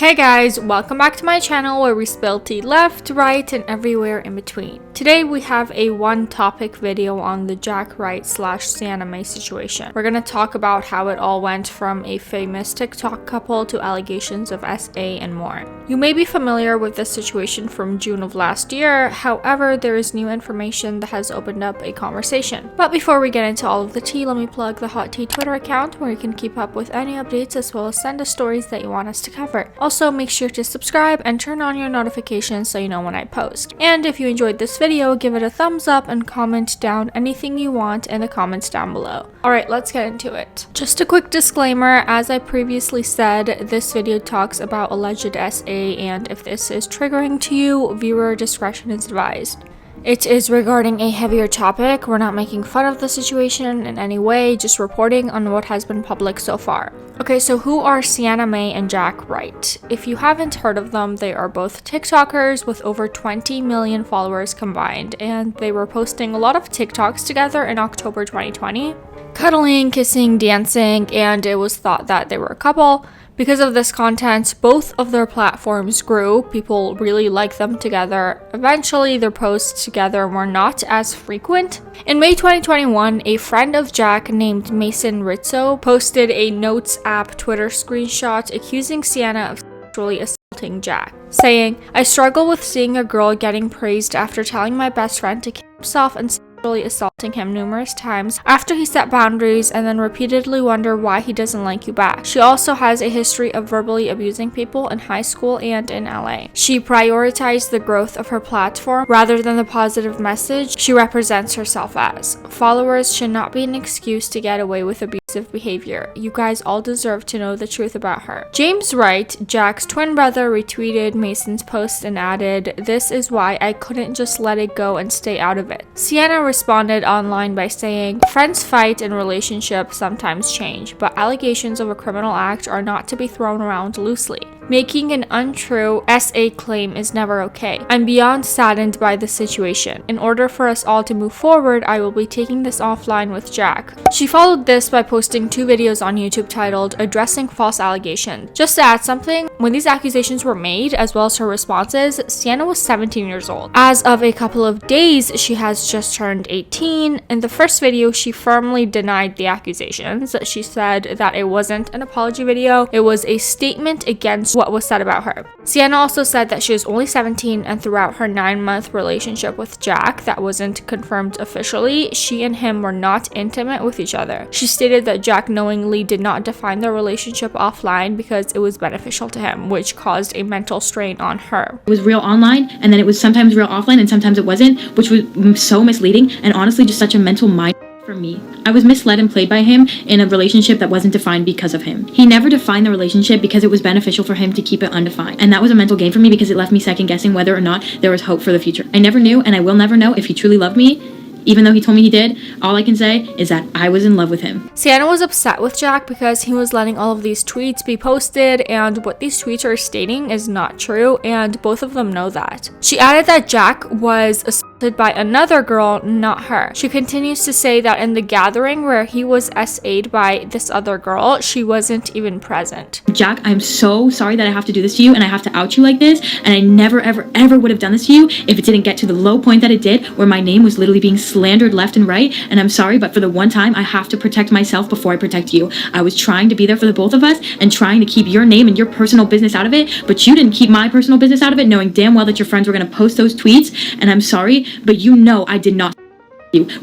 Hey guys, welcome back to my channel where we spill tea left, right, and everywhere in between. Today we have a one topic video on the Jack Wright / Sienna Mae situation. We're gonna talk about how it all went from a famous TikTok couple to allegations of SA and more. You may be familiar with this situation from June of last year, however there is new information that has opened up a conversation. But before we get into all of the tea, let me plug the Hot Tea Twitter account where you can keep up with any updates as well as send us stories that you want us to cover. Also, make sure to subscribe and turn on your notifications so you know when I post. And if you enjoyed this video, give it a thumbs up and comment down anything you want in the comments down below. Alright, let's get into it. Just a quick disclaimer, as I previously said, this video talks about alleged SA, and if this is triggering to you, viewer discretion is advised. It is regarding a heavier topic. We're not making fun of the situation in any way, just reporting on what has been public so far. Okay, so who are Sienna Mae and Jack Wright? If you haven't heard of them, they are both TikTokers with over 20 million followers combined, and they were posting a lot of TikToks together in October 2020. Cuddling, kissing, dancing, and it was thought that they were a couple. Because of this content, both of their platforms grew. People really liked them together. Eventually, their posts together were not as frequent. In May 2021, a friend of Jack named Mason Rizzo posted a Notes app Twitter screenshot accusing Sienna of sexually assaulting Jack, saying, "I struggle with seeing a girl getting praised after telling my best friend to kill himself and assaulting him numerous times after he set boundaries and then repeatedly wonder why he doesn't like you back." She also has a history of verbally abusing people in high school and in LA. She prioritized the growth of her platform rather than the positive message she represents herself as. Followers should not be an excuse to get away with abusive behavior. You guys all deserve to know the truth about her. James Wright, Jack's twin brother, retweeted Mason's post and added, "This is why I couldn't just let it go and stay out of it." Sienna responded online by saying, "Friends fight and relationships sometimes change, but allegations of a criminal act are not to be thrown around loosely. Making an untrue SA claim is never okay. I'm beyond saddened by the situation. In order for us all to move forward, I will be taking this offline with Jack." She followed this by posting 2 videos on YouTube titled "Addressing False Allegations." Just to add something, when these accusations were made, as well as her responses, Sienna was 17 years old. As of a couple of days, she has just turned 18. In the first video, she firmly denied the accusations. She said that it wasn't an apology video, it was a statement against what was said about her. Sienna also said that she was only 17, and throughout her 9-month relationship with Jack that wasn't confirmed officially, she and him were not intimate with each other. She stated that Jack knowingly did not define their relationship offline because it was beneficial to him, which caused a mental strain on her. It was real online, and then it was sometimes real offline, and sometimes it wasn't, which was so misleading and honestly just such a mental mind for me. I was misled and played by him in a relationship that wasn't defined because of him. He never defined the relationship because it was beneficial for him to keep it undefined. And that was a mental game for me because it left me second guessing whether or not there was hope for the future. I never knew, and I will never know if he truly loved me. Even though he told me he did, all I can say is that I was in love with him. Sienna was upset with Jack because he was letting all of these tweets be posted, and what these tweets are stating is not true, and both of them know that. She added that Jack was assaulted by another girl, not her. She continues to say that in the gathering where he was SA'd by this other girl, she wasn't even present. Jack, I'm so sorry that I have to do this to you and I have to out you like this, and I never ever ever would have done this to you if it didn't get to the low point that it did, where my name was literally being slandered left and right. And I'm sorry, but for the one time, I have to protect myself before I protect you. I was trying to be there for the both of us and trying to keep your name and your personal business out of it, but you didn't keep my personal business out of it, knowing damn well that your friends were going to post those tweets. And I'm sorry, but you know I did not.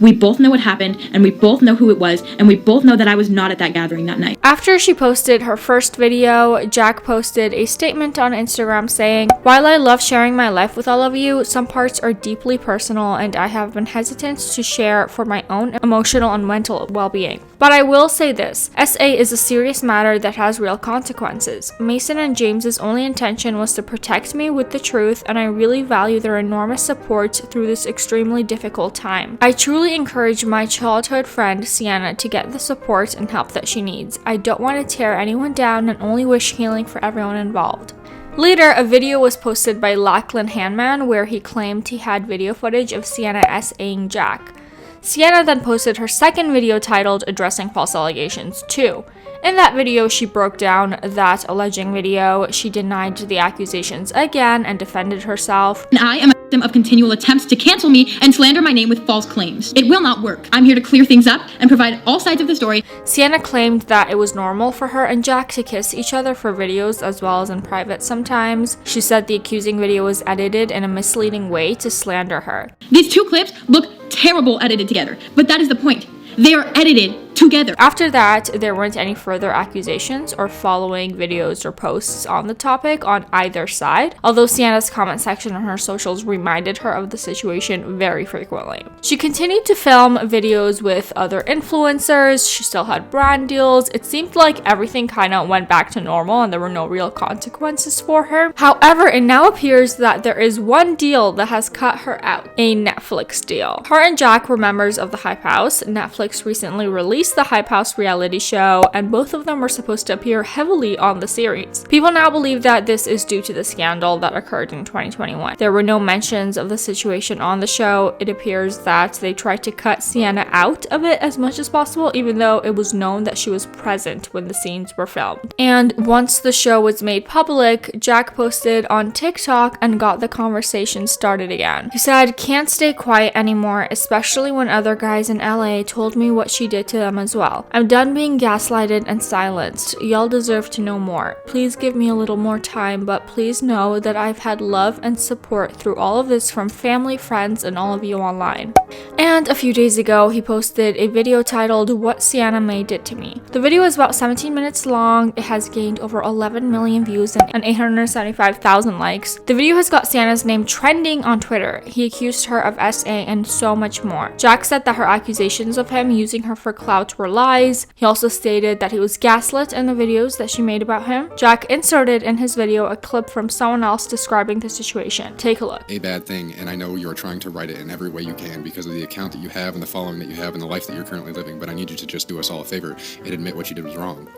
We both know what happened, and we both know who it was, and we both know that I was not at that gathering that night. After she posted her first video, Jack posted a statement on Instagram saying, "While I love sharing my life with all of you, some parts are deeply personal and I have been hesitant to share for my own emotional and mental well-being. But I will say this, SA is a serious matter that has real consequences. Mason and James's only intention was to protect me with the truth, and I really value their enormous support through this extremely difficult time. I truly encourage my childhood friend Sienna to get the support and help that she needs. I don't want to tear anyone down and only wish healing for everyone involved." Later, a video was posted by Lachlan Hanman where he claimed he had video footage of Sienna SAing Jack. Sienna then posted her second video titled "Addressing False Allegations 2." In that video, she broke down that alleging video. She denied the accusations again and defended herself. And I am a victim of continual attempts to cancel me and slander my name with false claims. It will not work. I'm here to clear things up and provide all sides of the story. Sienna claimed that it was normal for her and Jack to kiss each other for videos as well as in private sometimes. She said the accusing video was edited in a misleading way to slander her. These two clips look terrible edited together, but that is the point. They are edited together. After that, there weren't any further accusations or following videos or posts on the topic on either side, although Sienna's comment section on her socials reminded her of the situation very frequently. She continued to film videos with other influencers. She still had brand deals. It seemed like everything kind of went back to normal and there were no real consequences for her. However, it now appears that there is one deal that has cut her out, a Netflix deal. Her and Jack were members of the Hype House. Netflix recently released the Hype House reality show, and both of them were supposed to appear heavily on the series. People now believe that this is due to the scandal that occurred in 2021. There were no mentions of the situation on the show. It appears that they tried to cut Sienna out of it as much as possible, even though it was known that she was present when the scenes were filmed. And once the show was made public, Jack posted on TikTok and got the conversation started again. He said, "Can't stay quiet anymore, especially when other guys in LA told me what she did to them as well. I'm done being gaslighted and silenced. Y'all deserve to know more. Please give me a little more time, but please know that I've had love and support through all of this from family, friends, and all of you online." And a few days ago, he posted a video titled "What Sienna Mae Did to Me." The video is about 17 minutes long. It has gained over 11 million views and 875,000 likes. The video has got Sienna's name trending on Twitter. He accused her of SA and so much more. Jack said that her accusations of him using her for clout were lies. He also stated that he was gaslit in the videos that she made about him. Jack inserted in his video a clip from someone else describing the situation. Take a look. A bad thing, and I know you're trying to right it in every way you can because of the account that you have and the following that you have and the life that you're currently living, but I need you to just do us all a favor and admit what you did was wrong.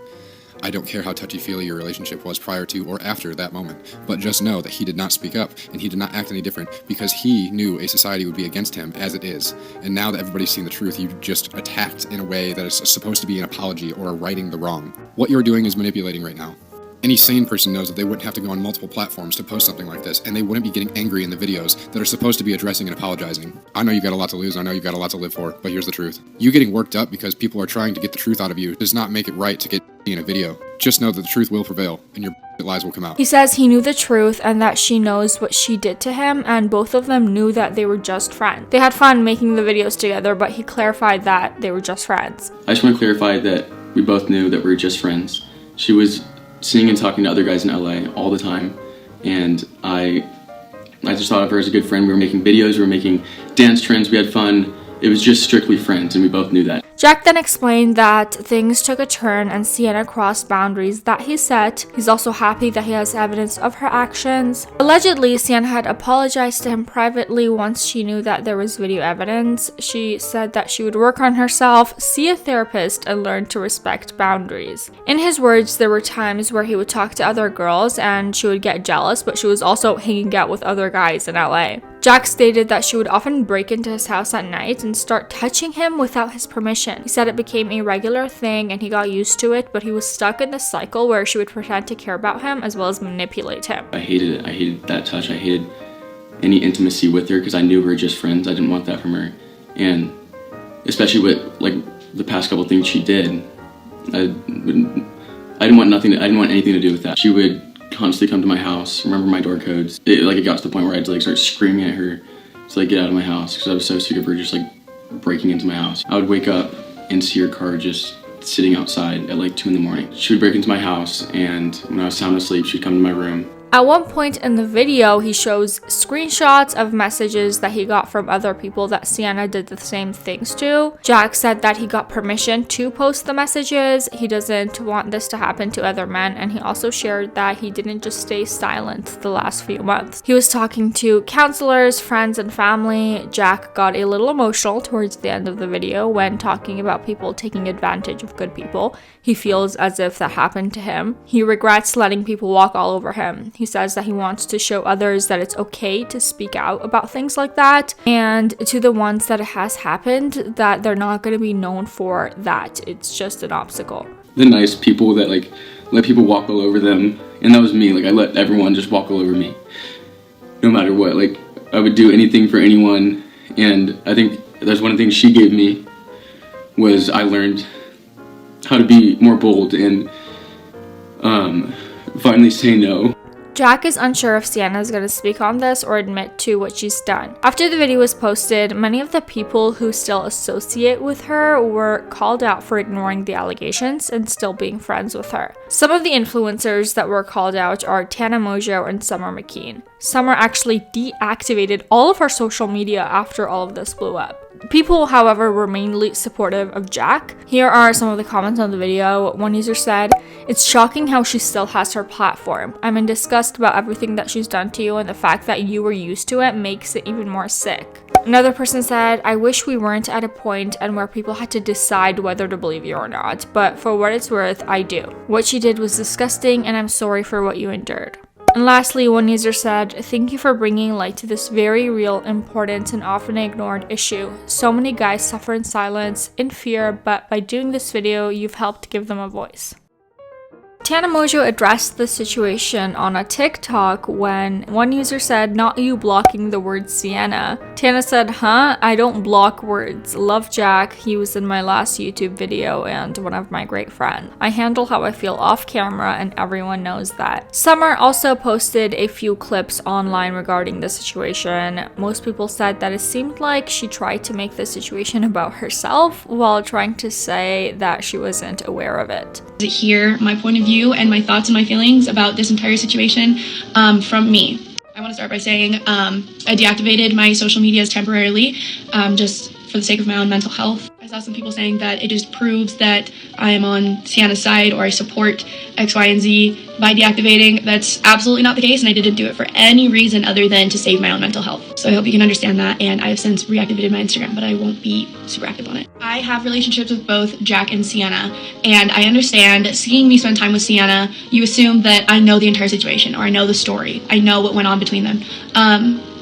I don't care how touchy-feely your relationship was prior to or after that moment, but just know that he did not speak up and he did not act any different because he knew a society would be against him as it is. And now that everybody's seen the truth, you just attacked in a way that is supposed to be an apology or a righting the wrong. What you're doing is manipulating right now. Any sane person knows that they wouldn't have to go on multiple platforms to post something like this, and they wouldn't be getting angry in the videos that are supposed to be addressing and apologizing. I know you've got a lot to lose, I know you've got a lot to live for, but here's the truth. You getting worked up because people are trying to get the truth out of you does not make it right to get in a video. Just know that the truth will prevail, and your lies will come out. He says he knew the truth and that she knows what she did to him, and both of them knew that they were just friends. They had fun making the videos together, but he clarified that they were just friends. I just want to clarify that we both knew that we were just friends. She was seeing and talking to other guys in LA all the time, and I just thought of her as a good friend. We were making videos, we were making dance trends, we had fun. It was just strictly friends, and we both knew that. Jack then explained that things took a turn and Sienna crossed boundaries that he set. He's also happy that he has evidence of her actions. Allegedly, Sienna had apologized to him privately once she knew that there was video evidence. She said that she would work on herself, see a therapist, and learn to respect boundaries. In his words, there were times where he would talk to other girls and she would get jealous, but she was also hanging out with other guys in LA. Jack stated that she would often break into his house at night and start touching him without his permission. He said it became a regular thing and he got used to it, but he was stuck in this cycle where she would pretend to care about him as well as manipulate him. I hated it. I hated that touch. I hated any intimacy with her because I knew we were just friends. I didn't want that from her. And especially with like the past couple things she did, I didn't want anything to do with that. She would constantly come to my house, remember my door codes. It got to the point where I'd like start screaming at her to like get out of my house because I was so sick of her just like breaking into my house. I would wake up and see her car just sitting outside at like 2 in the morning. She would break into my house, and when I was sound asleep, she'd come to my room. At one point in the video, he shows screenshots of messages that he got from other people that Sienna did the same things to. Jack said that he got permission to post the messages. He doesn't want this to happen to other men, and he also shared that he didn't just stay silent the last few months. He was talking to counselors, friends, and family. Jack got a little emotional towards the end of the video when talking about people taking advantage of good people. He feels as if that happened to him. He regrets letting people walk all over him. He says that he wants to show others that it's okay to speak out about things like that, and to the ones that it has happened, that they're not going to be known for that. It's just an obstacle. the nice people that like let people walk all over them, and that was me. Like I let everyone just walk all over me, no matter what. Like I would do anything for anyone, and I think that's one of the things she gave me was I learned how to be more bold and finally say no. Jack is unsure if Sienna is going to speak on this or admit to what she's done. After the video was posted, many of the people who still associate with her were called out for ignoring the allegations and still being friends with her. Some of the influencers that were called out are Tana Mojo and Summer McKean. Summer actually deactivated all of her social media after all of this blew up. People, however, were mainly supportive of Jack. Here are some of the comments on the video. One user said, "It's shocking how she still has her platform. I'm in disgust about everything that she's done to you, and the fact that you were used to it makes it even more sick." Another person said, "I wish we weren't at a point and where people had to decide whether to believe you or not, but for what it's worth, I do. What she did was disgusting, and I'm sorry for what you endured." And lastly, one user said, "Thank you for bringing light to this very real, important, and often ignored issue. So many guys suffer in silence, in fear, but by doing this video, you've helped give them a voice." Tana Mojo addressed the situation on a TikTok when one user said, "Not you blocking the word Sienna." Tana said, "Huh? I don't block words. Love Jack. He was in my last YouTube video and one of my great friends. I handle how I feel off camera and everyone knows that." Summer also posted a few clips online regarding the situation. Most people said that it seemed like she tried to make the situation about herself while trying to say that she wasn't aware of it. Hear my point of view and my thoughts and my feelings about this entire situation from me. I want to start by saying I deactivated my social medias temporarily just for the sake of my own mental health. I saw some people saying that it just proves that I am on Sienna's side or I support X, Y, and Z by deactivating. That's absolutely not the case, and I didn't do it for any reason other than to save my own mental health. So I hope you can understand that, and I have since reactivated my Instagram, but I won't be super active on it. I have relationships with both Jack and Sienna, and I understand seeing me spend time with Sienna, you assume that I know the entire situation or I know the story. I know what went on between them.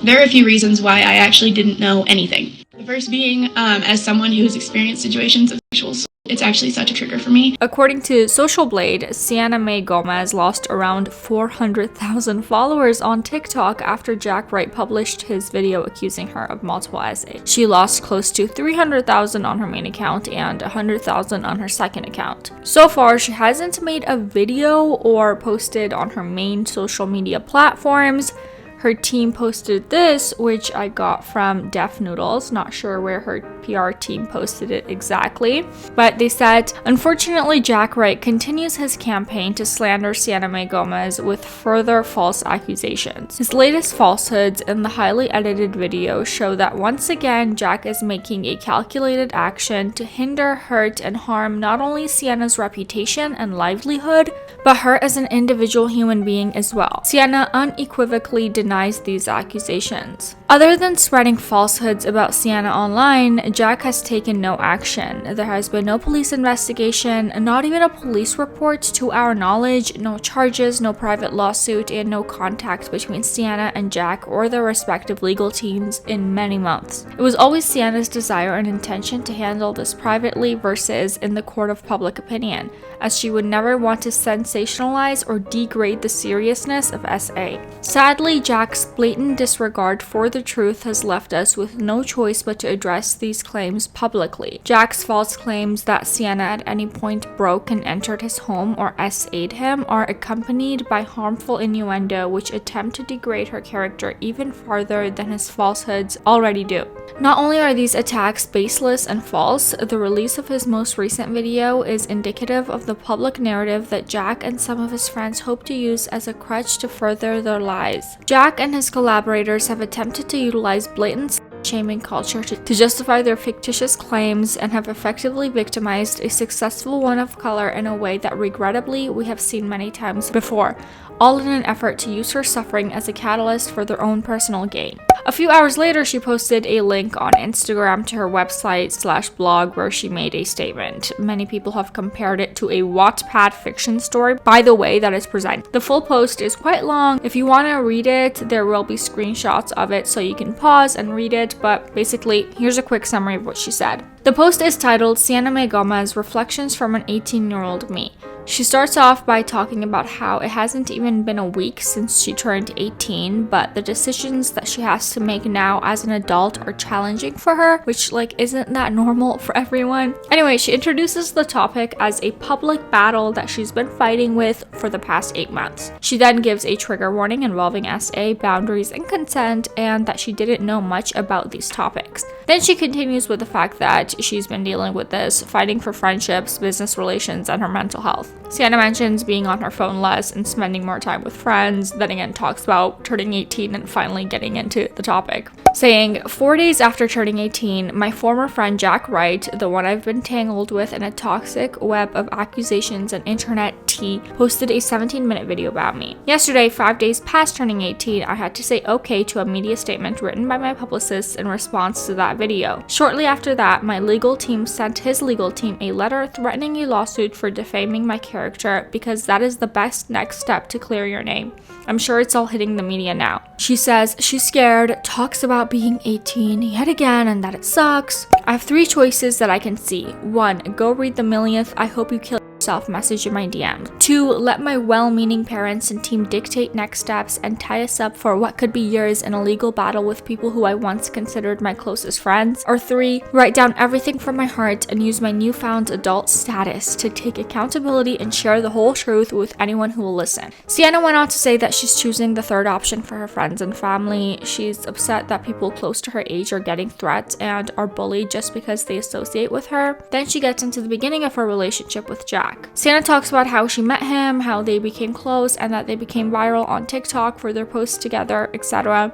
There are a few reasons why I actually didn't know anything. The first being, as someone who has experienced situations of sexual assault, it's actually such a trigger for me. According to Social Blade, Sienna Mae Gomez lost around 400,000 followers on TikTok after Jack Wright published his video accusing her of multiple essays. She lost close to 300,000 on her main account and 100,000 on her second account. So far, she hasn't made a video or posted on her main social media platforms. Her team posted this, which I got from Def Noodles. Not sure where her PR team posted it exactly. But they said, "Unfortunately, Jack Wright continues his campaign to slander Sienna Mae Gomez with further false accusations. His latest falsehoods in the highly edited video show that once again, Jack is making a calculated action to hinder, hurt, and harm not only Sienna's reputation and livelihood, but her as an individual human being as well." Sienna unequivocally denies these accusations. Other than spreading falsehoods about Sienna online, Jack has taken no action. There has been no police investigation, not even a police report to our knowledge, no charges, no private lawsuit, and no contact between Sienna and Jack or their respective legal teams in many months. It was always Sienna's desire and intention to handle this privately versus in the court of public opinion, as she would never want to sensationalize or degrade the seriousness of SA. Sadly, Jack's blatant disregard for the truth has left us with no choice but to address these claims publicly. Jack's false claims that Sienna at any point broke and entered his home or SA'd him are accompanied by harmful innuendo which attempt to degrade her character even farther than his falsehoods already do. Not only are these attacks baseless and false, the release of his most recent video is indicative of the public narrative that Jack and some of his friends hope to use as a crutch to further their lies. Jack and his collaborators have attempted to utilize blatant shaming culture to justify their fictitious claims and have effectively victimized a successful woman of color in a way that regrettably we have seen many times before, all in an effort to use her suffering as a catalyst for their own personal gain. A few hours later, she posted a link on Instagram to her website/blog where she made a statement. Many people have compared it to a Wattpad fiction story by the way that it's presented. The full post is quite long. If you want to read it, there will be screenshots of it so you can pause and read it, but basically, here's a quick summary of what she said. The post is titled Sienna Mae Gomez Reflections from an 18-year-old Me. She starts off by talking about how it hasn't even been a week since she turned 18, but the decisions that she has to make now as an adult are challenging for her, which isn't that normal for everyone. Anyway, she introduces the topic as a public battle that she's been fighting with for the past 8 months. She then gives a trigger warning involving SA, boundaries, and consent, and that she didn't know much about these topics. Then she continues with the fact that she's been dealing with this, fighting for friendships, business relations, and her mental health. Sienna mentions being on her phone less and spending more time with friends, then again talks about turning 18 and finally getting into the topic. Saying, 4 days after turning 18, my former friend Jack Wright, the one I've been tangled with in a toxic web of accusations and internet tea, posted a 17-minute video about me. Yesterday, 5 days past turning 18, I had to say okay to a media statement written by my publicist in response to that video. Shortly after that, my legal team sent his legal team a letter threatening a lawsuit for defaming my character because that is the best next step to clear your name. I'm sure it's all hitting the media now. She says she's scared, talks about being 18 yet again and that it sucks. I have 3 choices that I can see. 1, go read the millionth I hope you kill yourself message in my DM. 2, let my well-meaning parents and team dictate next steps and tie us up for what could be years in a legal battle with people who I once considered my closest friends. Or 3, write down everything from my heart and use my newfound adult status to take accountability and share the whole truth with anyone who will listen. Sienna went on to say that she's choosing the 3rd option for her friends and family. She's upset that people close to her age are getting threats and are bullied just because they associate with her. Then she gets into the beginning of her relationship with Jack. Sienna talks about how she met him, how they became close, and that they became viral on TikTok for their posts together, etc.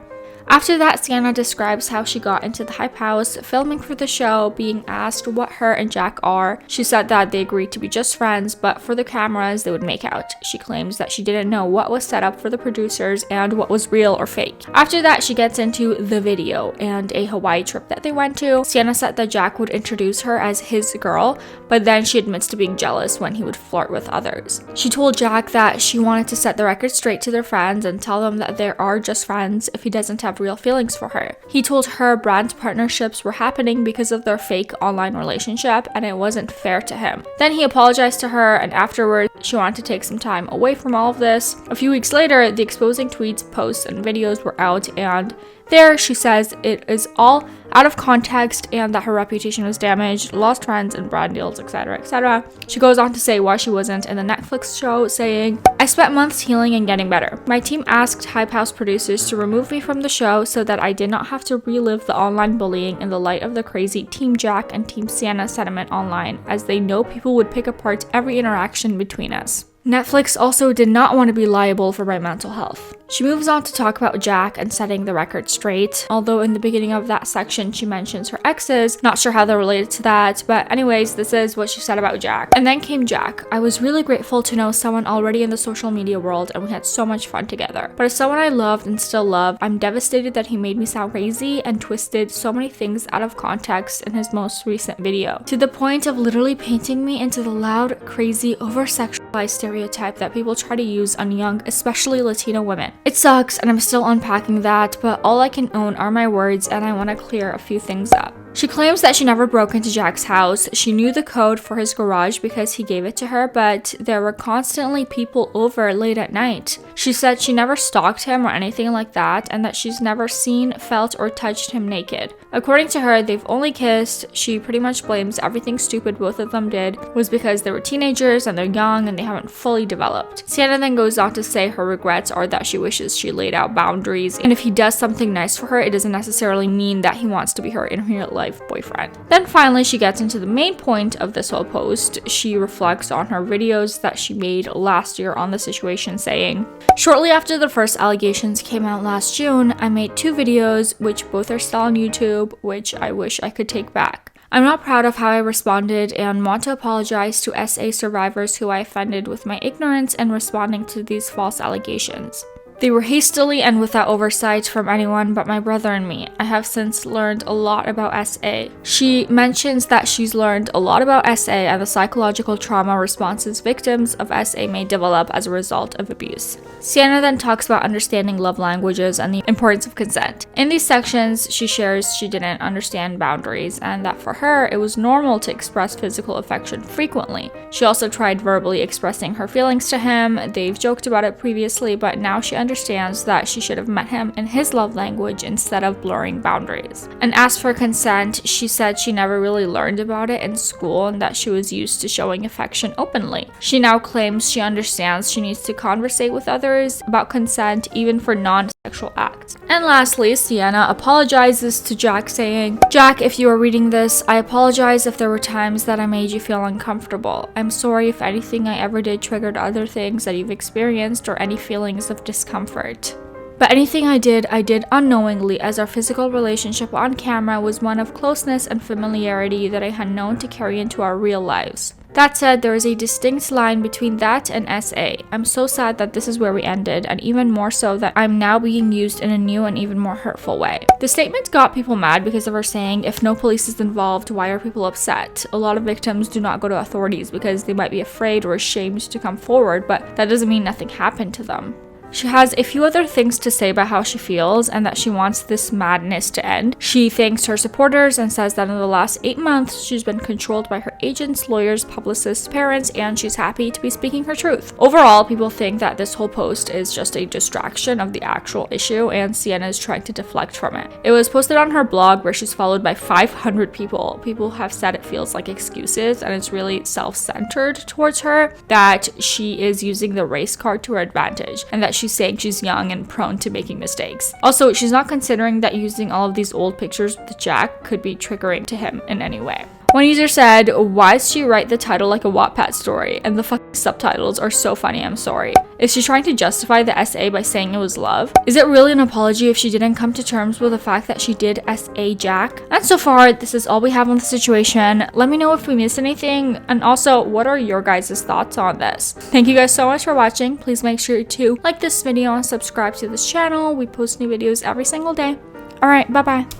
After that, Sienna describes how she got into the Hype House, filming for the show, being asked what her and Jack are. She said that they agreed to be just friends, but for the cameras, they would make out. She claims that she didn't know what was set up for the producers and what was real or fake. After that, she gets into the video and a Hawaii trip that they went to. Sienna said that Jack would introduce her as his girl, but then she admits to being jealous when he would flirt with others. She told Jack that she wanted to set the record straight to their friends and tell them that they are just friends if he doesn't have real feelings for her. He told her brand partnerships were happening because of their fake online relationship and it wasn't fair to him. Then he apologized to her, and afterwards she wanted to take some time away from all of this. A few weeks later, the exposing tweets, posts, and videos were out, and there she says it is all out of context and that her reputation was damaged, lost friends and brand deals, etc., etc. She goes on to say why she wasn't in the Netflix show, saying, I spent months healing and getting better. My team asked Hype House producers to remove me from the show so that I did not have to relive the online bullying in the light of the crazy Team Jack and Team Sienna sentiment online, as they know people would pick apart every interaction between us. Netflix also did not want to be liable for my mental health. She moves on to talk about Jack and setting the record straight, although in the beginning of that section she mentions her exes. Not sure how they're related to that, but anyways, this is what she said about Jack. And then came Jack. I was really grateful to know someone already in the social media world and we had so much fun together. But as someone I loved and still love, I'm devastated that he made me sound crazy and twisted so many things out of context in his most recent video, to the point of literally painting me into the loud, crazy, over-sexualized stereotype that people try to use on young, especially Latino women. It sucks and I'm still unpacking that, but all I can own are my words and I want to clear a few things up. She claims that she never broke into Jack's house. She knew the code for his garage because he gave it to her, but there were constantly people over late at night. She said she never stalked him or anything like that, and that she's never seen, felt, or touched him naked. According to her, they've only kissed. She pretty much blames everything stupid both of them did was because they were teenagers and they're young and they haven't fully developed. Sienna then goes on to say her regrets are that she wishes she laid out boundaries, and if he does something nice for her, it doesn't necessarily mean that he wants to be her in real life boyfriend. Then finally she gets into the main point of this whole post. She reflects on her videos that she made last year on the situation, saying, shortly after the first allegations came out last June, I made 2 videos, which both are still on YouTube, which I wish I could take back. I'm not proud of how I responded and want to apologize to SA survivors who I offended with my ignorance and responding to these false allegations. They were hastily and without oversight from anyone but my brother and me. I have since learned a lot about SA. She mentions that she's learned a lot about SA and the psychological trauma responses victims of SA may develop as a result of abuse. Sienna then talks about understanding love languages and the importance of consent. In these sections, she shares she didn't understand boundaries and that for her, it was normal to express physical affection frequently. She also tried verbally expressing her feelings to him. They've joked about it previously, but now she understands that she should have met him in his love language instead of blurring boundaries. And as for consent, she said she never really learned about it in school and that she was used to showing affection openly. She now claims she understands she needs to conversate with others about consent, even for non-sexual acts. And lastly, Sienna apologizes to Jack, saying, "Jack, if you are reading this, I apologize if there were times that I made you feel uncomfortable. I'm sorry if anything I ever did triggered other things that you've experienced or any feelings of discomfort. But anything I did unknowingly, as our physical relationship on camera was one of closeness and familiarity that I had known to carry into our real lives. That said, there is a distinct line between that and SA. I'm so sad that this is where we ended, and even more so that I'm now being used in a new and even more hurtful way." The statement got people mad because of her saying, if no police is involved, why are people upset? A lot of victims do not go to authorities because they might be afraid or ashamed to come forward, but that doesn't mean nothing happened to them. She has a few other things to say about how she feels and that she wants this madness to end. She thanks her supporters and says that in the last 8 months, she's been controlled by her agents, lawyers, publicists, parents, and she's happy to be speaking her truth. Overall, people think that this whole post is just a distraction of the actual issue and Sienna is trying to deflect from it. It was posted on her blog where she's followed by 500 people. People have said it feels like excuses and it's really self-centered towards her, that she is using the race card to her advantage and that she's saying she's young and prone to making mistakes. Also, she's not considering that using all of these old pictures with Jack could be triggering to him in any way. One user said, "Why does she write the title like a Wattpad story? And the fucking subtitles are so funny, I'm sorry. Is she trying to justify the SA by saying it was love? Is it really an apology if she didn't come to terms with the fact that she did SA Jack?" And so far, this is all we have on the situation. Let me know if we missed anything, and also, what are your guys' thoughts on this? Thank you guys so much for watching. Please make sure to like this video and subscribe to this channel. We post new videos every single day. Alright, bye bye.